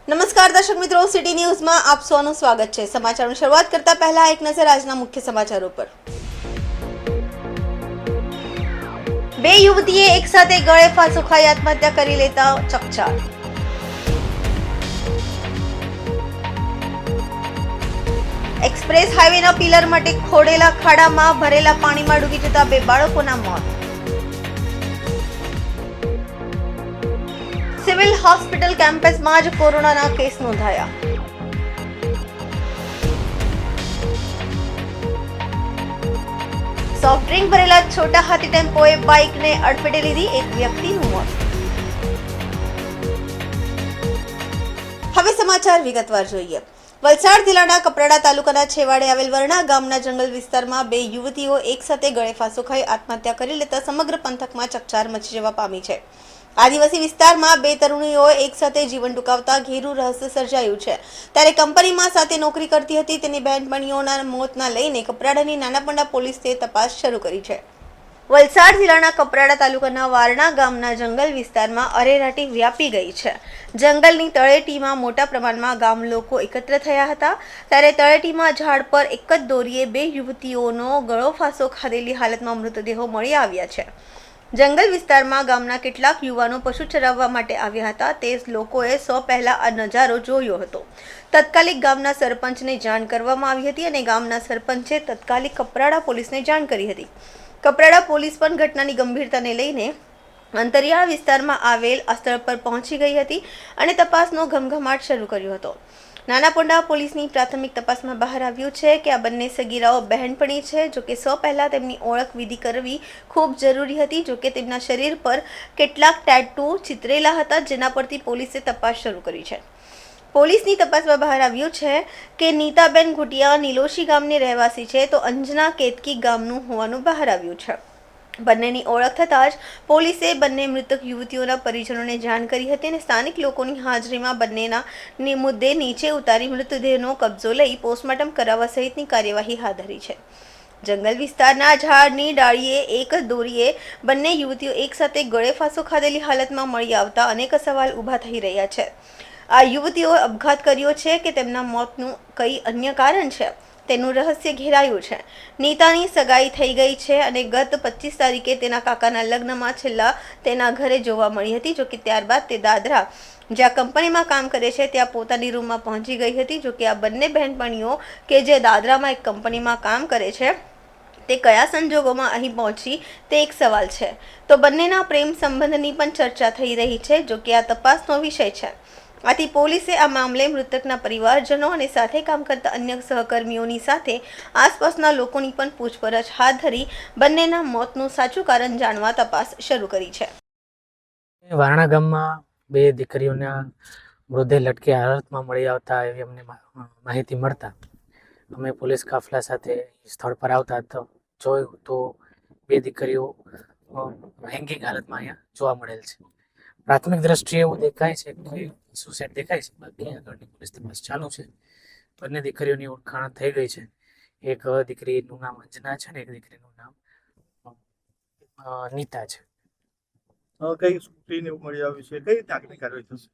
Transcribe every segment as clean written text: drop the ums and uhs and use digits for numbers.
નમસ્કાર દર્શક મિત્રો, સિટી ન્યૂઝમાં આપ સૌનું સ્વાગત છે। સમાચારની શરૂઆત કરતા પહેલા એક નજર આજના મુખ્ય સમાચારો પર। બે યુવતીએ એક સાથે ગળે ફાંસો ખાઈ આત્મહત્યા કરી લેતા ચકચાર। એક્સપ્રેસ હાઈવેના પિલર માટે ખોડેલા ખાડામાં ભરેલા પાણીમાં ડૂબી જતા બે બાળકોના મોત। સિવિલ હોસ્પિટલ કેમ્પસમાં જ કોરોનાના કેસ નોંધાયા। સોફ્ટ ડ્રિંક ભરેલા છોટા હાથી ટેમ્પોએ બાઇકને અડફેટે લીધી, એક વ્યક્તિનું મોત। હવે સમાચાર વિગતવાર જોઈએ। વલસાડ જિલ્લાના કપરાડા તાલુકાના છેવાડે આવેલ વરણા ગામના જંગલ વિસ્તારમાં બે યુવતીઓ એક સાથે ગળે ફાંસો ખાઈ આત્મહત્યા કરી લેતા સમગ્ર પંથકમાં ચકચાર મચી જવા પામી છે। આદિવાસી વિસ્તારમાં બે તરુણીઓ એક સાથે જીવન ટૂંકાવતા ઘેરું રહસ્ય સર્જાયું છે। ત્યારે કંપનીમાં સાથે નોકરી કરતી હતી તેની બહેનપણીઓના મોતના લઈને કપરાડાની નાનાપંડા પોલીસે તપાસ શરૂ કરી છે। વલસાડ જિલ્લાના કપરાડા તાલુકાના વારણા ગામના જંગલ વિસ્તારમાં અરેરાટી વ્યાપી ગઈ છે। જંગલની તળેટીમાં મોટા પ્રમાણમાં ગામ લોકો એકત્ર થયા હતા। ત્યારે તળેટીમાં ઝાડ પર એક જ દોરીએ બે યુવતીઓનો ગળો ફાંસો ખાધેલી હાલતમાં મૃતદેહો મળી આવ્યા છે। જંગલ વિસ્તારમાં ગામના કેટલાક યુવાનો પશુ ચરાવવા માટે આવ્યા હતા। તે લોકોએ સૌ પહેલા આ નજારો જોયો હતો। તત્કાલિક ગામના સરપંચને જાણ કરવામાં આવી હતી અને ગામના સરપંચે તત્કાલિક કપરાડા પોલીસને જાણ કરી હતી। કપરાડા પોલીસ પણ ઘટનાની ગંભીરતાને લઈને અંતરિયાળ વિસ્તારમાં આવેલ આ સ્થળ પર પહોંચી ગઈ હતી અને તપાસનો ઘમઘમાટ શરૂ કર્યો હતો। નાનાપોંડા પોલીસની પ્રાથમિક તપાસમાં બહાર આવ્યું છે કે આ બંને સગીરાઓ બહેનપણી છે। જોકે સૌ પહેલા તેમની ઓળખ વિધિ કરવી ખૂબ જરૂરી હતી। જોકે તેમના શરીર પર કેટલાક ટેટુ ચિતરેલા હતા, જેના પરથી પોલીસે તપાસ શરૂ કરી છે। પોલીસની તપાસમાં બહાર આવ્યું છે કે નીતાબેન ઘુટિયા નીલોશી ગામની રહેવાસી છે, તો અંજના કેતકી ગામનું હોવાનું બહાર આવ્યું છે। બંનેની ઓળખ થતાં જ પોલીસે બંને મૃતક યુવતીઓના પરિજનોને જાણ કરી હતી અને સ્થાનિક લોકોની હાજરીમાં બંનેના મુદ્દે નીચે ઉતારી મૃતદેહનો કબજો લઈ પોસ્ટમોર્ટમ કરાવવા સહિતની કાર્યવાહી હાથ ધરી છે। જંગલ વિસ્તારના ઝાડની ડાળીએ એક જ દોરીએ બંને યુવતીઓ એક સાથે ગળે ફાંસો ખાધેલી હાલતમાં મળી આવતા અનેક સવાલ ઊભા થઈ રહ્યા છે। આ યુવતીઓએ અપઘાત કર્યો છે કે તેમના મોતનું કઈ અન્ય કારણ છે તેનું રહસ્ય ઘેરાયું છે। નીતાની સગાઈ થઈ ગઈ છે અને ગત 25 તારીખે તેના કાકાના લગ્નમાં છેલ્લા તેના ઘરે જોવા મળી હતી। જોકે ત્યારબાદ તે દાદરા જ્યાં કંપનીમાં કામ કરે છે ત્યાં પોતાની રૂમમાં પહોંચી ગઈ હતી। જોકે આ બંને બહેનપણીઓ કે જે દાદરામાં એક કંપનીમાં કામ કરે છે તે કયા સંજોગોમાં અહીં પહોંચી તે એક સવાલ છે। તો બંનેના પ્રેમ સંબંધની પણ ચર્ચા થઈ રહી છે। જોકે આ તપાસનો વિષય છે। આથી પોલીસે આ મામલે મૃતકના પરિવારજનો અને સાથે કામ કરતા અન્ય સહકર્મીઓની સાથે આસપાસના લોકોની પણ પૂછપરછ હાથ ધરી બંનેના મોતનું સાચું કારણ જાણવા તપાસ શરૂ કરી છે। વારણા ગામમાં બે દીકરીઓના મૃતદેહ લટકી હાલતમાં મળી આવતા એવી અમને માહિતી મળતા અમે પોલીસ કાફલા સાથે સ્થળ પર આવતા તો જોયું તો બે દીકરીઓ હેંગિંગ હાલતમાં અહીંયા જોવા મળેલ છે। પ્રાથમિક દ્રષ્ટિએ એવું દેખાય છે કે સુસાઇડ દેખાય છે, બાકી આગળની પોલીસ તપાસ ચાલુ છે। બંને દીકરીઓની ઓળખાણ થઈ ગઈ છે। એક દીકરીનું નામ અંજના છે ને એક દીકરીનું નામ નીતા છે। કઈ સ્કૂટીને મળી આવી છે, કઈ રીતે આગળની કાર્યવાહી થશે?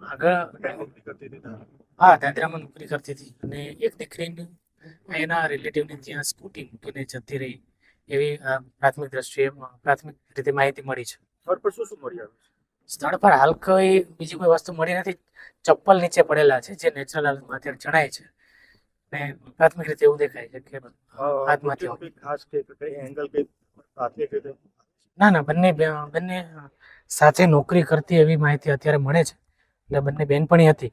આગળ નોકરી કરતી હતી ત્યાં. હા, દાદરામાં નોકરી કરતી હતી અને એક દીકરીને એના રિલેટિવને ત્યાં સ્કૂટી મૂકીને જતી રહી એવી પ્રાથમિક રીતે માહિતી મળી છે। સ્થળ પર શું શું મળી આવ્યું છે? સ્થળ પર હાલ કોઈ બીજી કોઈ વસ્તુ મળી નથી। ચપ્પલ નીચે પડેલા છે જે નેચરલ હાલતમાં અત્યારે જણાય છે અને પ્રાથમિક રીતે એવું દેખાય છે કે આત્મહત્યા। કોઈ ખાસ કે કઈ એંગલ કઈ પ્રાથમિક રીતે ના, બંને સાથે નોકરી કરતી એવી માહિતી અત્યારે મળે છે। એટલે બંને બેનપણી હતી,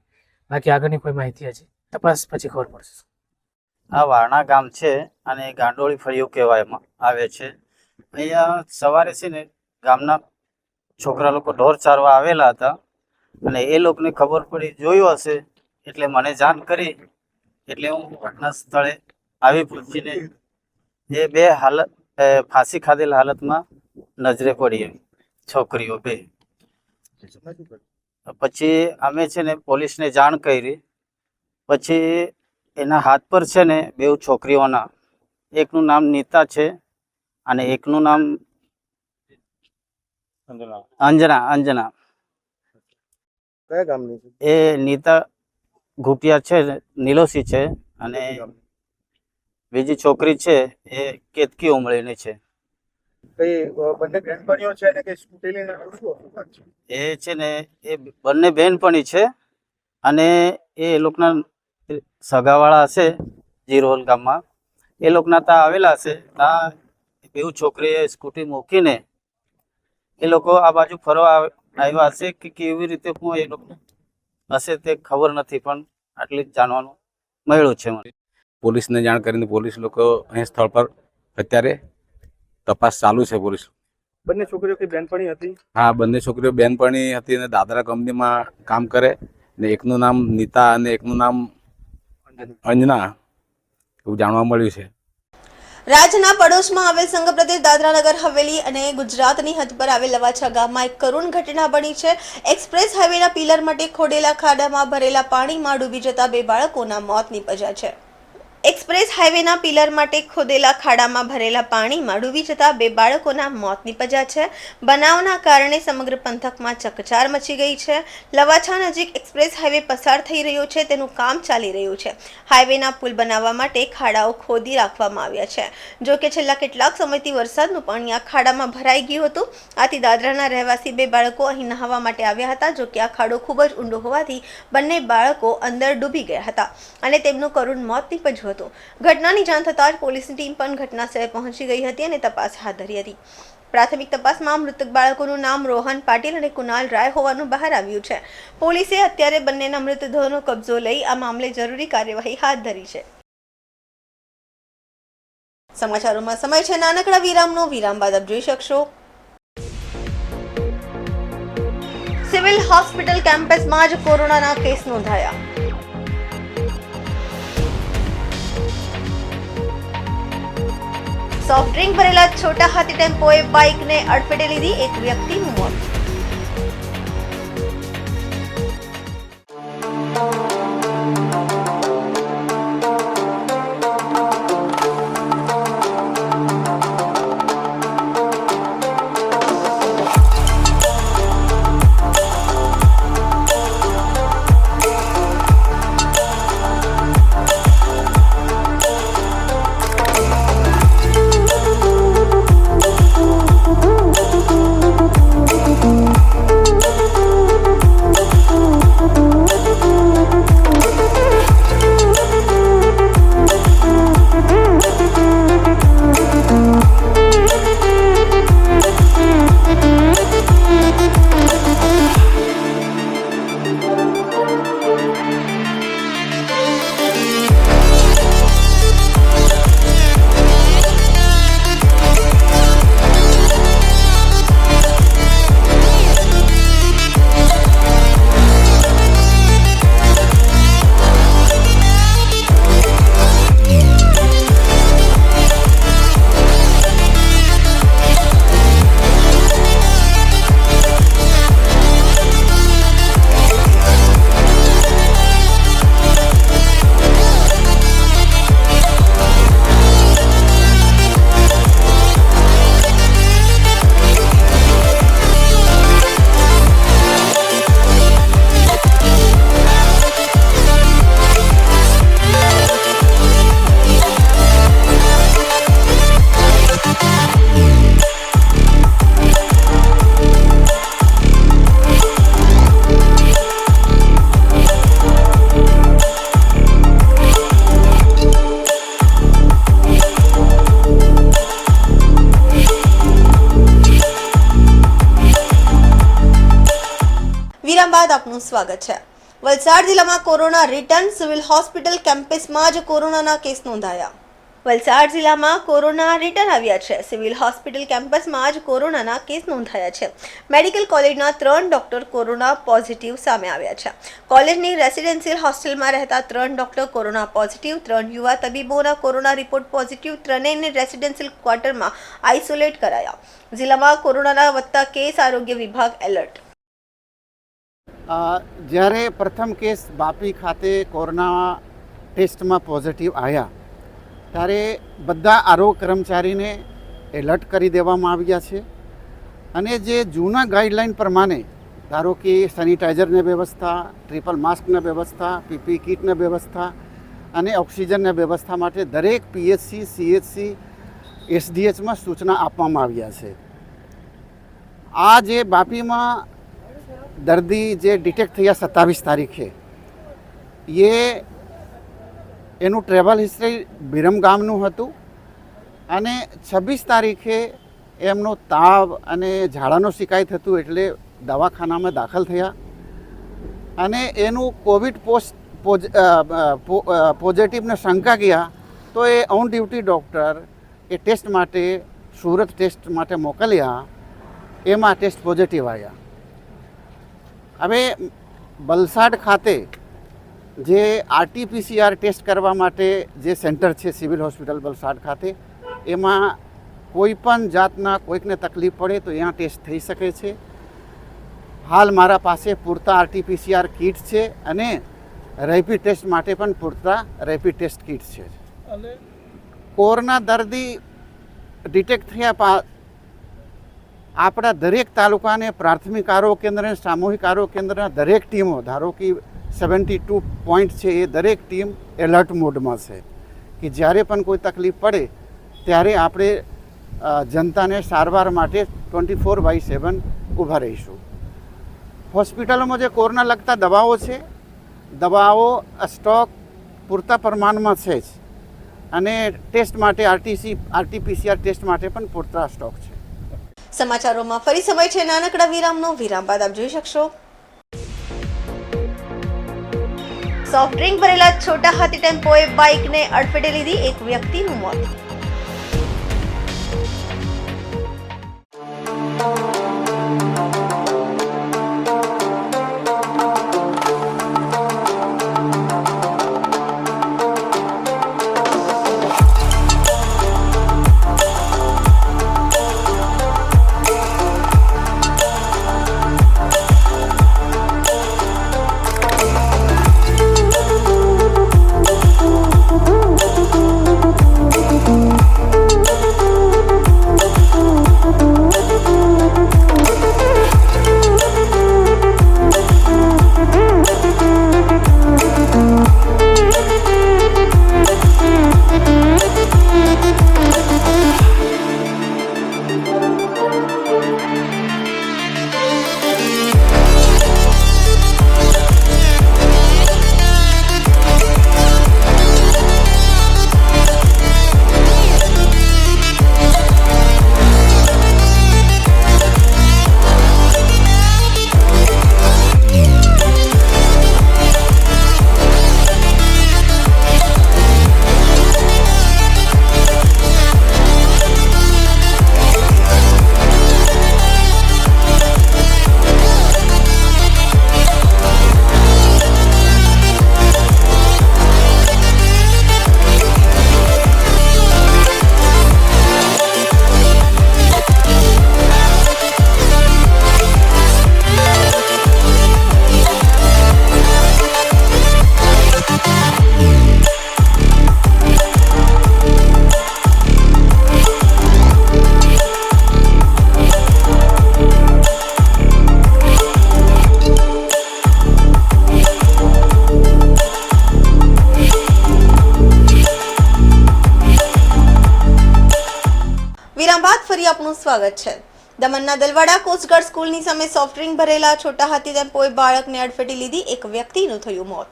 બાકી આગળની કોઈ માહિતી હજી તપાસ પછી ખબર પડશે। આ વારણા ગામ છે અને ગાંડોળી ફળિયું કહેવામાં આવે છે। અહીંયા સવારે છે ને ગામના છોકરા લોકો ઢોર ચારવા આવેલા હતા અને એ લોકોને ખબર પડી, જોયું હશે એટલે મને જાણ કરી, એટલે હું ઘટના સ્થળે આવી પહોંચીને એ બે ફાંસી ખાધેલ હાલતમાં નજરે પડી છોકરીઓ બે। પછી અમે છે ને પોલીસને જાણ કરી। પછી એના હાથ પર છે ને બે છોકરીઓના, એકનું નામ નીતા છે અને એકનું નામ અંજના। કયા ગામની છે? એ નીતા ઘુટિયા છે, નીલોસી છે, અને બીજી છોકરી છે એ કેતકી ઉમળીની છે. કઈ બંને બેનપણીઓ છે ને કઈ સ્કૂટી લઈને આવતું હતું? એ છે ને એ બંને બહેનપણી છે, અને એ લોકોના સગાવાળા હશે જીરોલ ગામમાં. એ લોકોના ત્યાં આવેલા હશે. ત્યાં બેઉ છોકરીએ સ્કૂટી મૂકીને એ લોકો આ બાજુ ફરવા આવ્યા હશે કે કેવી રીતે હું એ લોકો હશે તે ખબર નથી, પણ આટલી જ જાણવાનું મળ્યું છે મને. પોલીસને જાણ કરીને પોલીસ લોકો અહીં સ્થળ પર અત્યારે તપાસ ચાલુ છે. પોલીસ બંને છોકરીઓ કઈ બેનપણી હતી? હા, બંને છોકરીઓ બેનપણી હતી અને દાદરા કંપનીમાં કામ કરે, ને એકનું નામ નીતા અને એકનું નામ અંજના એવું જાણવા મળ્યું છે. રાજ્યના પડોશમાં આવેલ સંઘ પ્રદેશ દાદરા નગર હવેલી અને ગુજરાતની હદ પર આવેલ લવાછા ગામમાં એક કરુણ ઘટના બની છે. એક્સપ્રેસ હાઈવેના પિલર માટે ખોદેલા ખાડામાં ભરેલા પાણીમાં ડૂબી જતા 2 બાળકોના મોત નીપજ્યા છે. એક્સપ્રેસ હાઈવેના પિલર માટે ખોદેલા ખાડામાં ભરેલા પાણીમાં ડૂબી જતા 2 બાળકોના મોત નીપજ્યા છે. બનાવના કારણે સમગ્ર પંથકમાં ચકચાર મચી ગઈ છે. લવાછા નજીક એક્સપ્રેસ હાઈવે પસાર થઈ રહ્યો છે, તેનું કામ ચાલી રહ્યું છે. હાઈવેના પુલ બનાવવા માટે ખાડાઓ ખોદી રાખવામાં આવ્યા છે. જો કે છેલ્લા કેટલાક સમયથી વરસાદનું પાણી આ ખાડામાં ભરાઈ ગયું હતું. આથી દાદરાના રહેવાસી 2 બાળકો અહીં નહાવા માટે આવ્યા હતા. જો કે આ ખાડો ખૂબ જ ઊંડો હોવાથી બંને બાળકો અંદર ડૂબી ગયા હતા અને તેમનું કરુણ મોત નીપજ્યું હતું. ઘટનાની જાણ થતાં જ પોલીસની ટીમ પણ ઘટના સ્થળે પહોંચી ગઈ હતી અને તપાસ હાથ ધરી હતી. પ્રાથમિક તપાસમાં મૃતક બાળકોનું નામ રોહન પાટીલ અને કુનાલ રાય હોવાનું બહાર આવ્યું છે. પોલીસે અત્યારે બંનેના મૃતદેહોનો કબજો લઈ આ મામલે જરૂરી કાર્યવાહી હાથ ધરી છે. સમાચારોમાં સમય છે નાનકડા વિરામનો. વિરામ બાદ આપ જોઈ શકશો સિવિલ હોસ્પિટલ કેમ્પસમાં જ કોરોનાના કેસ નોંધાયા. સોફ્ટ ડ્રિંક ભરેલા છોટા હાથી ટેમ્પોએ બાઇકને અડફેટે લીધી, એક વ્યક્તિનું મોત. બાદ આપનું સ્વાગત છે. વલસાડ જિલ્લામાં કોરોના રિટર્ન. સિવિલ હોસ્પિટલ કેમ્પસમાં જ કોરોનાના કેસ નોંધાયા. વલસાડ જિલ્લામાં કોરોના રિટર્ન આવ્યા છે. સિવિલ હોસ્પિટલ કેમ્પસમાં જ કોરોનાના કેસ નોંધાયા છે. મેડિકલ કોલેજના 3 ડોક્ટર કોરોના પોઝિટિવ સામે આવ્યા છે. કોલેજની રેસિડેન્શિયલ હોસ્ટેલમાં રહેતા 3 ડોક્ટર કોરોના પોઝિટિવ, 3 યુવા તબીબોના કોરોના રિપોર્ટ પોઝિટિવ, 3ને રેસિડેન્શિયલ ક્વાર્ટરમાં આઇસોલેટ કરાયા. જિલ્લામાં કોરોનાના વધતા કેસ. આરોગ્ય વિભાગ એલર્ટ. જ્યારે પ્રથમ કેસ વાપી ખાતે કોરોના ટેસ્ટમાં પોઝિટિવ આવ્યા ત્યારે બધા આરોગ્ય કર્મચારીને એલર્ટ કરી દેવામાં આવ્યા છે અને જે જૂના ગાઈડલાઇન પ્રમાણે ધારો કે સેનિટાઈઝરની વ્યવસ્થા, ટ્રિપલ માસ્કની વ્યવસ્થા, પીપી કિટની વ્યવસ્થા અને ઓક્સિજનની વ્યવસ્થા માટે દરેક પીએચસી, સીએચસી, એસડીએચમાં સૂચના આપવામાં આવ્યા છે. આ જે વાપીમાં દર્દી જે ડિટેક્ટ થયા 27 તારીખે, એનું ટ્રેવલ હિસ્ટ્રી બિરમ ગામનું હતું અને 26 તારીખે એમનો તાવ અને ઝાડાનો શિકાયત હતું એટલે દવાખાનામાં દાખલ થયા અને એનું કોવિડ પોઝિટિવને શંકા ગયા તો એ ઓન ડ્યુટી ડૉક્ટર એ ટેસ્ટ માટે સુરત ટેસ્ટ માટે મોકલ્યા. એમાં ટેસ્ટ પોઝિટિવ આવ્યા. હવે વલસાડ ખાતે જે RT-PCR ટેસ્ટ કરવા માટે જે સેન્ટર છે સિવિલ હોસ્પિટલ વલસાડ ખાતે, એમાં કોઈ પણ જાતના કોઈકને તકલીફ પડે તો અહીંયા ટેસ્ટ થઈ શકે છે. હાલ મારા પાસે પૂરતા RT-PCR કિટ છે અને રેપિડ ટેસ્ટ માટે પણ પૂરતા રેપિડ ટેસ્ટ કિટ છે. કોરોના દર્દી ડિટેક્ટ થયા આપણા દરેક તાલુકાને પ્રાથમિક આરોગ્ય કેન્દ્ર અને સામૂહિક આરોગ્ય કેન્દ્રના દરેક ટીમો, ધારો કે 72 પોઈન્ટ છે, એ દરેક ટીમ એલર્ટ મોડમાં છે કે જ્યારે પણ કોઈ તકલીફ પડે ત્યારે આપણે જનતાને સારવાર માટે 24/7 ઊભા રહીશું. હોસ્પિટલોમાં જે કોરોના લગતા દવાઓ છે, દવાઓ સ્ટોક પૂરતા પ્રમાણમાં છે જ અને ટેસ્ટ માટે RT-PCR ટેસ્ટ માટે પણ પૂરતા સ્ટોક છે. સમાચારોમાં ફરી સમય છે નાનકડા વિરામનો. વિરામ બાદ આપ જોઈ શકશો સોફ્ટ ડ્રિંક ભરેલા છોટા હાથી ટેમ્પોએ બાઇકને અડફેટે લીધી, એક વ્યક્તિનું મોત. આપનું સ્વાગત છે. દમણના દલવાડા કોસ્ટગાર્ડ સ્કૂલની સામે સોફ્ટ ડ્રિંક ભરેલા છોટા હાથી ટેમ્પોએ બાળકને અડફેટે લીધી, એક વ્યક્તિનું થયું મોત.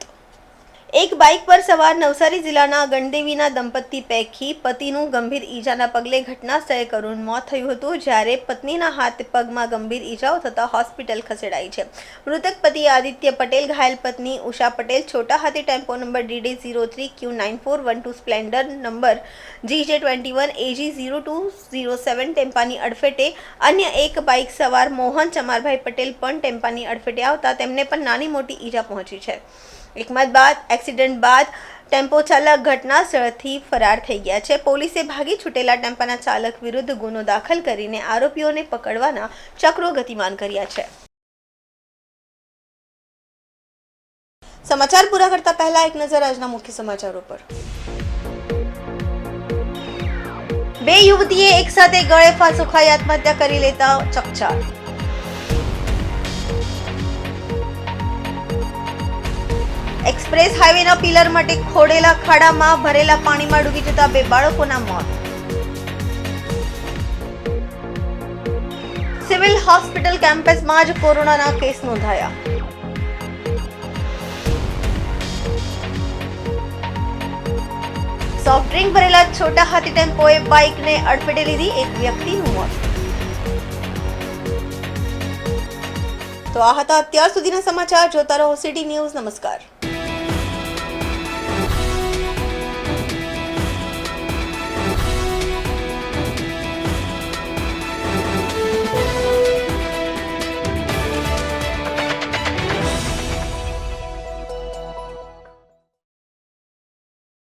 એક બાઇક પર સવાર નવસારી જિલ્લાના ગણદેવીના દંપતી પૈકી પતિનું ગંભીર ઈજાના પગલે ઘટના સ્થળે કરુણ મોત થયું હતું, જ્યારે પત્નીના હાથ પગમાં ગંભીર ઈજાઓ થતા હોસ્પિટલ ખસેડાઈ છે. મૃતક પતિ આદિત્ય પટેલ, ઘાયલ પત્ની Usha Patel Chhota Hathi tempo number DD03Q9412 Splendor number GJ21 AG0207 ટેમ્પાની અડફેટે અન્ય એક બાઇક સવાર મોહન ચમારભાઈ પટેલ પણ ટેમ્પાની અડફેટે આવતા તેમને પણ નાની મોટી ઈજા પહોંચી છે. એક્સિડન્ટ બાદ ટેમ્પો ચાલક ઘટના સ્થળથી ફરાર થઈ ગયા છે. પોલીસે ભાગી છૂટેલા ટેમ્પાના ચાલક વિરુદ્ધ ગુનો દાખલ કરીને આરોપીઓને પકડવાના ચક્રો ગતિમાન કર્યા છે. સમાચાર પૂરા કરતા પહેલા એક નજર આજના મુખ્ય સમાચારો પર. બે યુવતીએ એકસાથે ગળે ફાંસો ખાઈ આત્મહત્યા કરી લેતા ચકચાર. એક્સપ્રેસ હાઈવેના પિલર માટે ખોડેલા ખાડામાં ભરેલા પાણીમાં ડૂબી જતા 2 બાળકોના મોત. સિવિલ હોસ્પિટલ કેમ્પસમાં જ કોરોનાના કેસ નોંધાયા. સોફ્ટ ડ્રિંક ભરેલા છોટા હાથી ટેમ્પોએ બાઇકને અડફેટે લીધી, 1 વ્યક્તિનું મોત. તો આ હતા અત્યાર સુધીના સમાચાર. જોતા રહો સિટી ન્યૂઝ. નમસ્કાર.